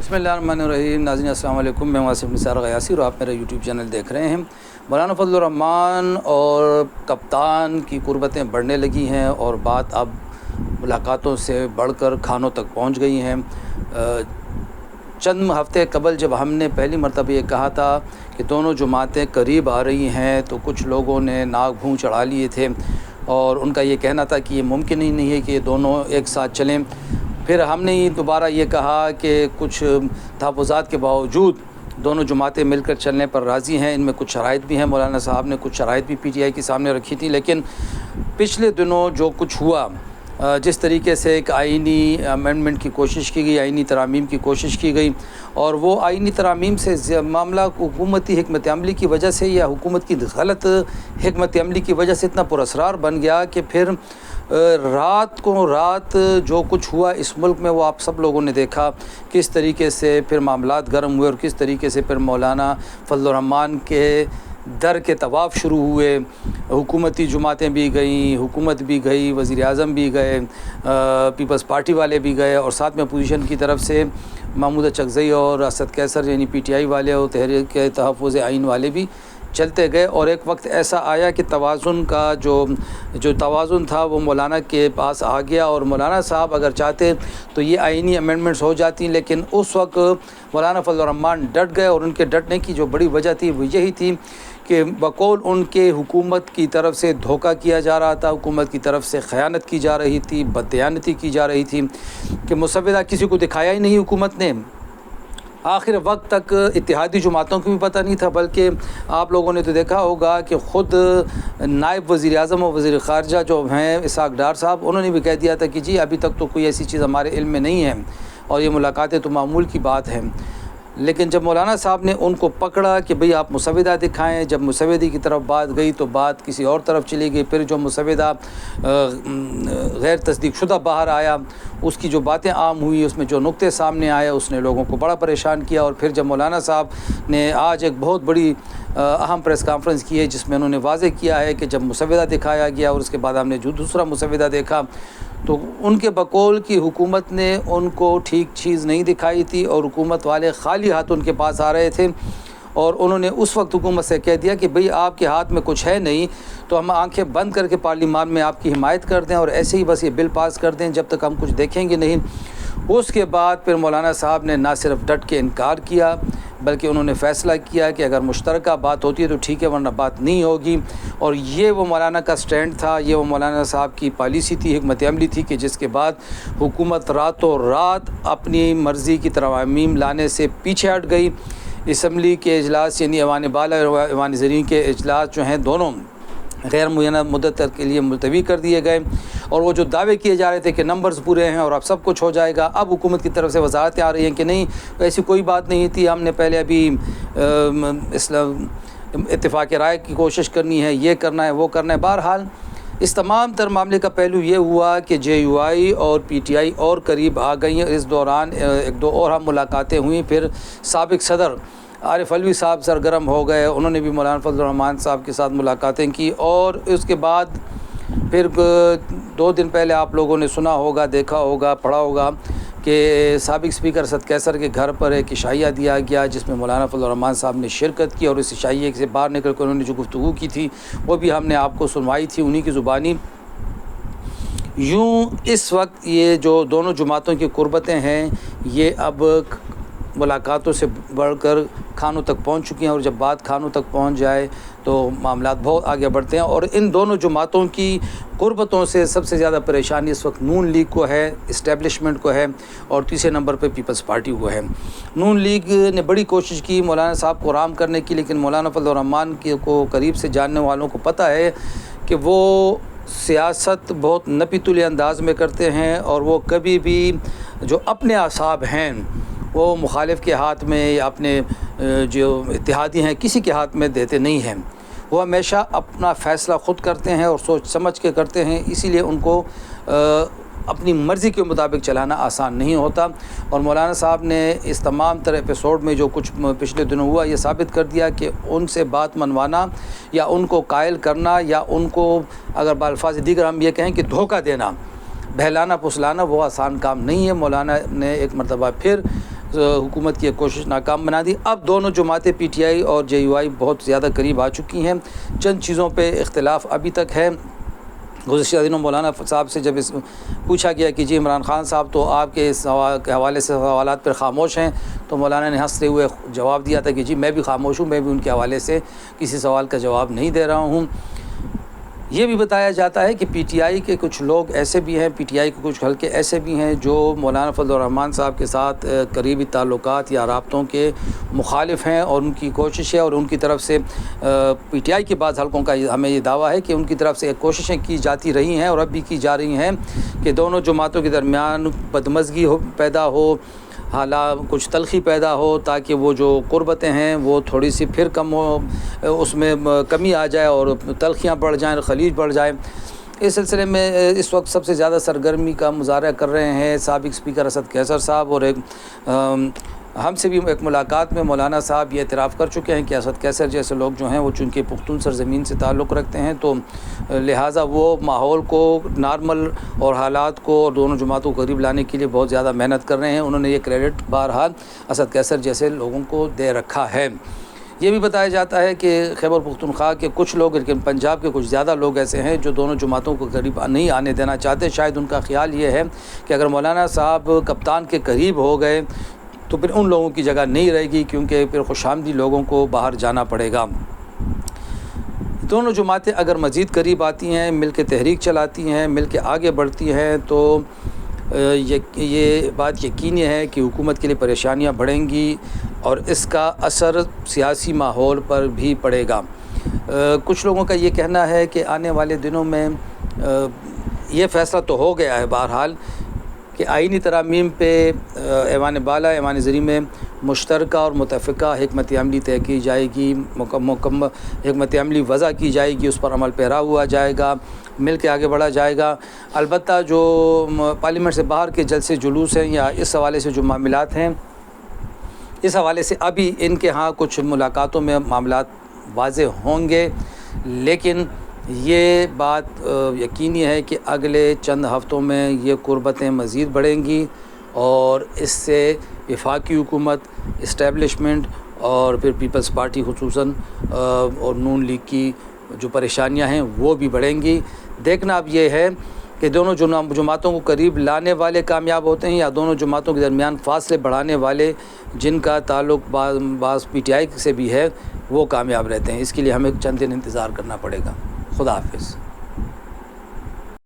बिस्मिल्लाहिर्रहमानिर्रहीम। नाज़रीन अस्सलाम वालेकुम। मैं आसिफ निसार गयासी और आप मेरा यूट्यूब चैनल देख रहे हैं। मौलाना फजलुर रहमान और कप्तान की कुर्बतें बढ़ने लगी हैं और बात अब मुलाकातों से बढ़कर खानों तक पहुंच गई हैं। चंद हफ़्ते कबल जब हमने पहली मरतबा ये कहा था कि दोनों जमातें करीब आ रही हैं तो कुछ लोगों ने नाक भूँ चढ़ा लिए थे और उनका ये कहना था कि ये मुमकिन ही नहीं है कि ये दोनों एक साथ चलें। फिर हमने ही दोबारा ये कहा कि कुछ तहफ़्फ़ुज़ात के बावजूद दोनों जमातें मिलकर चलने पर राज़ी हैं। इनमें कुछ शराइत भी हैं। मौलाना साहब ने कुछ शराइत भी PTI के सामने रखी थी। लेकिन पिछले दिनों जो कुछ हुआ, जिस तरीके से एक आइनी अमेंडमेंट की कोशिश की गई, आइनी तरामीम की कोशिश की गई और वो आइनी तरामीम से मामला हुकूमती हिकमत अमली की वजह से या हुकूमत की गलत हिकमत अमली की वजह से इतना पुरअसरार बन गया कि फिर रात जो कुछ हुआ इस मुल्क में वो आप सब लोगों ने देखा किस तरीके से फिर मामलात गर्म हुए और किस तरीके से फिर मौलाना फजलुर रहमान के दर के तवाफ़ शुरू हुए। हुकूमती जमातें भी गईं, हुकूमत भी गई, वज़ीर आज़म भी गए, पीपल्स पार्टी वाले भी गए और साथ में अपोजिशन की तरफ से महमूद चकज़ई और असद कैसर यानी PTI वाले और तहरीक तहफ़्फ़ुज़ आइन वाले भी चलते गए। और एक वक्त ऐसा आया कि तवाज़ुन का जो तवाज़ुन था वो मौलाना के पास आ गया और मौलाना साहब अगर चाहते तो ये आइनी अमेंडमेंट्स हो जाती, लेकिन उस वक्त मौलाना फजलुर रहमान डट गए और उनके डटने की जो बड़ी वजह थी वो यही थी कि बकौल उनके हुकूमत की तरफ से धोखा किया जा रहा था, हुकूमत की तरफ से ख़यानत की जा रही थी, बददयानती की जा रही थी कि मुसव्विदा किसी को दिखाया ही नहीं हुकूमत ने। आखिर वक्त तक इत्तेहादी जमातों को भी पता नहीं था, बल्कि आप लोगों ने तो देखा होगा कि ख़ुद नायब वज़ीर आज़म और वज़ीर ख़ारजा जो हैं इसहाक़ डार साहब, उन्होंने भी कह दिया था कि जी अभी तक तो कोई ऐसी चीज़ हमारे इल्म में नहीं है और ये मुलाकातें तो मामूल की बात है। लेकिन जब मौलाना साहब ने उनको पकड़ा कि भाई आप मुसव्विदा दिखाएं, जब मुसव्विदे की तरफ बात गई तो बात किसी और तरफ चली गई। फिर जो मुसव्विदा गैर तस्दीक शुदा बाहर आया, उसकी जो बातें आम हुई, उसमें जो नुक्ते सामने आए, उसने लोगों को बड़ा परेशान किया। और फिर जब मौलाना साहब ने आज एक बहुत बड़ी अहम प्रेस कॉन्फ्रेंस की है जिसमें उन्होंने वाज़ेह किया है कि जब मुसव्विदा दिखाया गया और उसके बाद हमने जो दूसरा मुसव्विदा देखा तो उनके बकौल की हुकूमत ने उनको ठीक चीज़ नहीं दिखाई थी और हुकूमत वाले खाली हाथ उनके पास आ रहे थे। और उन्होंने उस वक्त हुकूमत से कह दिया कि भाई आपके हाथ में कुछ है नहीं तो हम आंखें बंद करके पार्लियामान में आपकी हिमायत कर दें और ऐसे ही बस ये बिल पास कर दें जब तक हम कुछ देखेंगे नहीं। उसके बाद फिर मौलाना साहब ने ना सिर्फ डट के इनकार किया बल्कि उन्होंने फ़ैसला किया कि अगर मुश्तरका बात होती है तो ठीक है, वरना बात नहीं होगी। और ये वो मौलाना का स्टैंड था, ये वो मौलाना साहब की पॉलिसी थी, हिकमत अमली थी कि जिसके बाद हुकूमत रातों रात अपनी मर्ज़ी की तरमीम लाने से पीछे हट गई। असम्बली के इजलास यानी ऐवान बाला और ऐवान ज़रीन के इजलास जो हैं दोनों गैर मुय्यना मुद्दत के लिए मुलतवी कर दिए गए और वो जो दावे किए जा रहे थे कि नंबर्स पूरे हैं और अब सब कुछ हो जाएगा, अब हुकूमत की तरफ से वजारतें आ रही हैं कि नहीं ऐसी कोई बात नहीं थी, हमने पहले अभी इत्तेफाक राय की कोशिश करनी है, ये करना है, वो करना है। बहरहाल इस तमाम तर मामले का पहलू ये हुआ कि JUI और PTI और करीब आ गई हैं। इस दौरान एक दो और हम मुलाकातें हुई। फिर साबिक़ सदर आरिफ अलवी साहब सरगर्म हो गए, उन्होंने भी मौलाना फजलुर रहमान साहब के साथ मुलाकातें की। और उसके बाद फिर 2 दिन पहले आप लोगों ने सुना होगा, देखा होगा, पढ़ा होगा कि साबिक़ स्पीकर असद कैसर के घर पर एक इशाइया दिया गया जिसमें मौलाना फजलुर रहमान साहब ने शिरकत की और इस इशाइये से बाहर निकल कर उन्होंने जो गुफ्तगू की थी वो भी हमने आपको सुनवाई थी उन्हीं की ज़ुबानी। यूँ इस वक्त ये जो दोनों जमातों की कुर्बतें हैं ये अब मुलाकातों से बढ़कर खानों तक पहुंच चुकी हैं और जब बात खानों तक पहुंच जाए तो मामलात बहुत आगे बढ़ते हैं। और इन दोनों जमातों की कुर्बतों से सबसे ज़्यादा परेशानी इस वक्त नून लीग को है, इस्टेब्लिशमेंट को है और तीसरे नंबर पर पीपल्स पार्टी को है। नून लीग ने बड़ी कोशिश की मौलाना साहब को आराम करने की, लेकिन मौलाना फजलुर रहमान को करीब से जानने वालों को पता है कि वो सियासत बहुत नपीतुले अंदाज में करते हैं और वो कभी भी जो अपने असाब हैं वो मुखालिफ के हाथ में या अपने जो इत्तेहादी हैं किसी के हाथ में देते नहीं हैं। वो हमेशा अपना फ़ैसला ख़ुद करते हैं और सोच समझ के करते हैं, इसीलिए उनको अपनी मर्ज़ी के मुताबिक चलाना आसान नहीं होता। और मौलाना साहब ने इस तमाम तरह एपिसोड में जो कुछ पिछले दिनों हुआ ये साबित कर दिया कि उनसे बात मनवाना या उनको कायल करना या उनको अगर बाल्फाज़ दीगर हम ये कहें कि धोखा देना, बहलाना फुसलाना वो आसान काम नहीं है। मौलाना ने एक मरतबा फिर हुकूमत की एक कोशिश नाकाम बना दी। अब दोनों जमातें PTI और JUI बहुत ज़्यादा करीब आ चुकी हैं। चंद चीज़ों पे इख्तिलाफ़ अभी तक है। गुज़श्ता दिनों मौलाना साहब से जब पूछा गया कि जी इमरान खान साहब तो आपके इस सवाल के हवाले से सवालात पर ख़ामोश हैं, तो मौलाना ने हंसते हुए जवाब दिया था कि जी मैं भी ख़ामोश हूँ, मैं भी उनके हवाले से किसी सवाल का जवाब नहीं दे रहा हूँ। ये भी बताया जाता है कि PTI के कुछ लोग ऐसे भी हैं, PTI के कुछ हल्के ऐसे भी हैं जो मौलाना फजलुर रहमान साहब के साथ करीबी ताल्लुकात या राब्तों के मुखालिफ हैं, और उनकी कोशिश है और उनकी तरफ से PTI के बाद हल्कों का हमें ये दावा है कि उनकी तरफ से कोशिशें की जाती रही हैं और अब भी की जा रही हैं कि दोनों जमातों के दरमियान बदमज़गी पैदा हो, कुछ तलखी पैदा हो, ताकि वो जो क़ुरबतें हैं वो थोड़ी सी फिर कम हो, उसमें कमी आ जाए और तलखियाँ बढ़ जाएँ, खलीज बढ़ जाए। इस सिलसिले में इस वक्त सबसे ज़्यादा सरगर्मी का मुज़ाहरा कर रहे हैं साबिक़ स्पीकर असद कैसर साहब, और एक हमसे भी एक मुलाकात में मौलाना साहब ये एतराफ़ कर चुके हैं कि असद कैसर जैसे लोग जो हैं वो चूँकि पुख्तून सरज़मीन से ताल्लुक़ रखते हैं, तो लिहाजा वो माहौल को नॉर्मल और हालात को और दोनों जमातों को करीब लाने के लिए बहुत ज़्यादा मेहनत कर रहे हैं। उन्होंने ये क्रेडिट बहरहाल असद कैसर जैसे लोगों को दे रखा है। ये भी बताया जाता है कि खैबर पख्तूनख्वा के कुछ लोग, लेकिन पंजाब के कुछ ज़्यादा लोग ऐसे हैं जो दोनों जमातों को करीब नहीं आने देना चाहते। शायद उनका ख़्याल ये है कि अगर मौलाना साहब कप्तान के करीब हो गए तो फिर उन लोगों की जगह नहीं रहेगी, क्योंकि फिर खुशामदी लोगों को बाहर जाना पड़ेगा। दोनों जमातें अगर मज़ीद करीब आती हैं, मिल के तहरीक चलाती हैं, मिल के आगे बढ़ती हैं, तो ये बात यकीनी है कि हुकूमत के लिए परेशानियां बढ़ेंगी और इसका असर सियासी माहौल पर भी पड़ेगा। कुछ लोगों का ये कहना है कि आने वाले दिनों में ये फ़ैसला तो हो गया है बहरहाल कि आइनी तरामीम पे ऐवान बाला ऐवान ज़री में मुश्तरका और मुतफ़िका हिकमत अमली तय की जाएगी, मुकम्मल हिकमत अमली वज़ा की जाएगी, उस पर अमल पैरा हुआ जाएगा, मिल के आगे बढ़ा जाएगा। अलबत्ता जो पार्लियामेंट से बाहर के जलसे जुलूस हैं या इस हवाले से जो मामलात हैं, इस हवाले से अभी इनके यहाँ कुछ मुलाकातों में मामलात वाज़ेह होंगे, लेकिन ये बात यकीनी है कि अगले चंद हफ़्तों में ये कुर्बतें मज़ीद बढ़ेंगी और इससे वफाकी हुकूमत, इस्टेब्लिशमेंट और फिर पीपल्स पार्टी खुसूसन और नून लीग की जो परेशानियां हैं वो भी बढ़ेंगी। देखना अब ये है कि दोनों जमातों को करीब लाने वाले कामयाब होते हैं या दोनों जमातों के दरमियान फासले बढ़ाने वाले जिनका ताल्लुक़ बाज़ PTI से भी है वो कामयाब रहते हैं। इसके लिए हमें चंद दिन इंतज़ार करना पड़ेगा। खुदा हाफ़िज़।